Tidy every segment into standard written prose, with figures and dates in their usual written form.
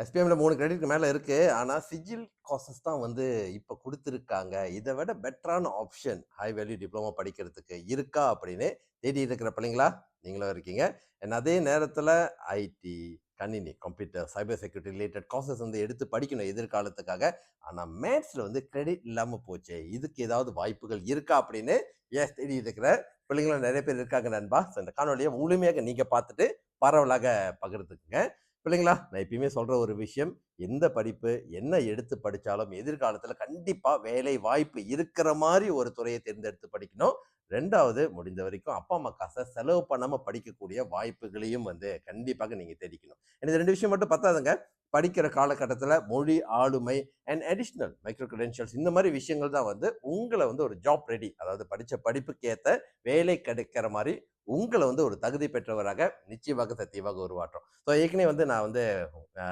எஸ்பிஎம்ல 3 கிரெடிட்க்கு மேல இருக்கு. ஆனா சிஜில் கோர்சஸ் தான் வந்து இப்ப குடுத்துருக்காங்க. இத விட பெட்டரான ஆப்ஷன் ஹை வேல்யூ டிப்ளோமா படிக்கிறதுக்கு இருக்கா அப்படின்னு தேடிட்டு இருக்கிற பிள்ளைங்களா நீங்களும் இருக்கீங்க. அண்ட் அதே நேரத்துல ஐடி, கணினி, computer, cyber security related courses வந்து எடுத்து படிக்கணும் எதிர்காலத்துக்காக. ஆனா மேத்ஸ்ல வந்து கிரெடிட் இல்லாம போச்சே. இதுக்கு ஏதாவது வாய்ப்புகள் இருக்கா அப்படின்னு தேடிட்டு இருக்கிற பிள்ளைங்களும் நெறைய பேர் இருக்காங்க நண்பா. ஸோ இந்த காணொலிய முழுமையாக நீங்க பார்த்துட்டு பரவலாக பகிர்ந்துக்குங்க. பிள்ளைங்களா, நான் எப்பயுமே சொல்ற ஒரு விஷயம், எந்த படிப்பு, என்ன எடுத்து படிச்சாலும் எதிர்காலத்துல கண்டிப்பா வேலை வாய்ப்பு இருக்கிற மாரி ஒரு துறைய தேர்ந்தெடுத்து படிக்கணும். 2வது முடிந்த வரைக்கும் அப்பா, அம்மா காச செலவு பண்ணாம படிக்கக்கூடிய வாய்ப்புகளையும் வந்து கண்டிப்பாக நீங்க தேடிக்கணும். எனக்கு 2 விஷயம் மட்டும் பத்தாதுங்க. படிக்கிற காலகட்டத்துல மொழி ஆளுமை அண்ட் அடிஷனல் மைக்ரோ கிரெடென்ஷியல்ஸ் இந்த மாரி விஷயங்கள் தான் வந்து உங்கள வந்து ஒரு ஜாப் ரெடி, அதாவது படிச்ச படிப்புக்கு ஏத்த வேலை கிடைக்கிற மாரி உங்கள வந்து ஒரு தகுதி பெற்றவராக நிச்சயமாக சத்தியமாக உருவாற்றும். ஸோ ஏற்கனவே வந்து நான் வந்து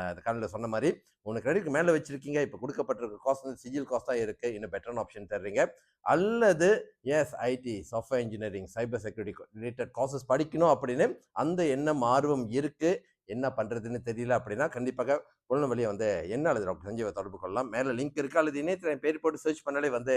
அந்த காலையில் சொன்ன மாதிரி 3 கிரெடிட்க்கு மேலே வச்சிருக்கீங்க. இப்போ கொடுக்கப்பட்டிருக்க காஸ்ட் வந்து சிஜில் காஸ்ட் தான் இருக்கு. இன்னும் பெட்டரான ஆப்ஷன் தர்றீங்க. அல்லது எஸ் IT, software engineering, cyber security related courses படிக்கணும் அப்படின்னு அந்த எண்ணம் ஆர்வம் இருக்கு. என்ன பண்றதுன்னு தெரியல அப்படின்னா கண்டிப்பாக உடனே வந்து என்ன அல்லது டாக்டர் சஞ்சீவை தொடர்பு கொள்ளலாம். மேல லிங்க் இருக்கு அல்லது இணையத்தில் என் பேர் போட்டு சர்ச் பண்ணாலே வந்து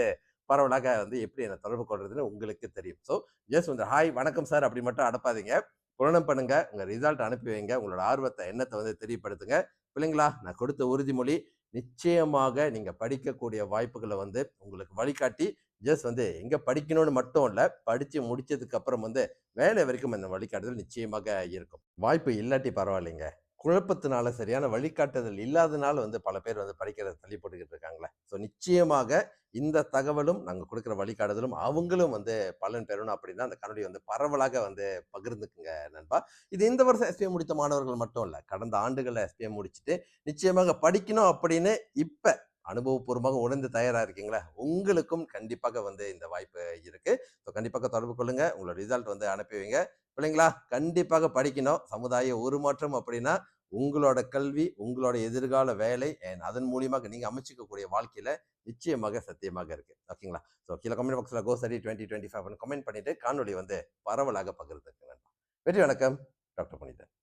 பரவலாக வந்து எப்படி என்ன தொடர்பு கொள்றதுன்னு உங்களுக்கு தெரியும். ஸோ ஜஸ்ட் வந்து ஹாய் வணக்கம் சார் அப்படி மட்டும் அனுப்பாதீங்க. புலனம் பண்ணுங்க, உங்க ரிசல்ட் அனுப்பி வைங்க, உங்களோட ஆர்வத்தை எண்ணத்தை வந்து தெரியப்படுத்துங்க. பிள்ளைங்களா, நான் கொடுத்த உறுதிமொழி நிச்சயமாக நீங்க படிக்கக்கூடிய வாய்ப்புகளை வந்து உங்களுக்கு வழிகாட்டி ஜஸ்ட் வந்து எங்க படிக்கணும்னு மட்டும் இல்ல, படிச்சு முடிச்சதுக்கு அப்புறம் வந்து வேலை வரைக்கும் அந்த வழிகாட்டுதல் நிச்சயமாக இருக்கும். வாய்ப்பு இல்லாட்டி பரவாயில்லைங்க. குழப்பத்தினால சரியான வழிகாட்டுதல் இல்லாதனால வந்து பல பேர் வந்து படிக்கிறத தள்ளி போட்டுக்கிட்டு இருக்காங்களே. ஸோ நிச்சயமாக இந்த தகவலும் நாங்க கொடுக்குற வழிகாட்டுதலும் அவங்களும் வந்து பலன் பெறணும் அப்படின்னா அந்த கண்ணொலி வந்து பரவலாக வந்து பகிர்ந்துக்குங்க நண்பா. இது இந்த வருஷம் எஸ்பிஎம் முடித்த மாணவர்கள் மட்டும் இல்ல, கடந்த ஆண்டுகள்ல எஸ்பிஎம் முடிச்சுட்டு நிச்சயமாக படிக்கணும் அப்படின்னு இப்ப அனுபவபூர்வமாக உணர்ந்து தயாரா இருக்கீங்களா, உங்களுக்கும் கண்டிப்பாக வந்து இந்த வாய்ப்பு இருக்கு. ஸோ கண்டிப்பாக தொடர்பு கொள்ளுங்க, உங்களோட ரிசல்ட் வந்து அனுப்பி வைங்க. பிள்ளைங்களா, கண்டிப்பாக படிக்கணும். சமுதாய உருமாற்றம் அப்படின்னா உங்களோட கல்வி, உங்களோட எதிர்கால வேலை அதன் மூலியமாக நீங்க அமைச்சுக்கக்கூடிய வாழ்க்கையில நிச்சயமாக சத்தியமாக இருக்கு. ஓகேங்களா? ஸோ கீழே கமெண்ட் பாக்ஸ்ல கோ ஸ்டடி 2025 கமெண்ட் பண்ணிட்டு காணொலி வந்து பரவலாக பகிர்ந்துருங்க நண்பா. வெற்றி வணக்கம். டாக்டர் புனிதன்.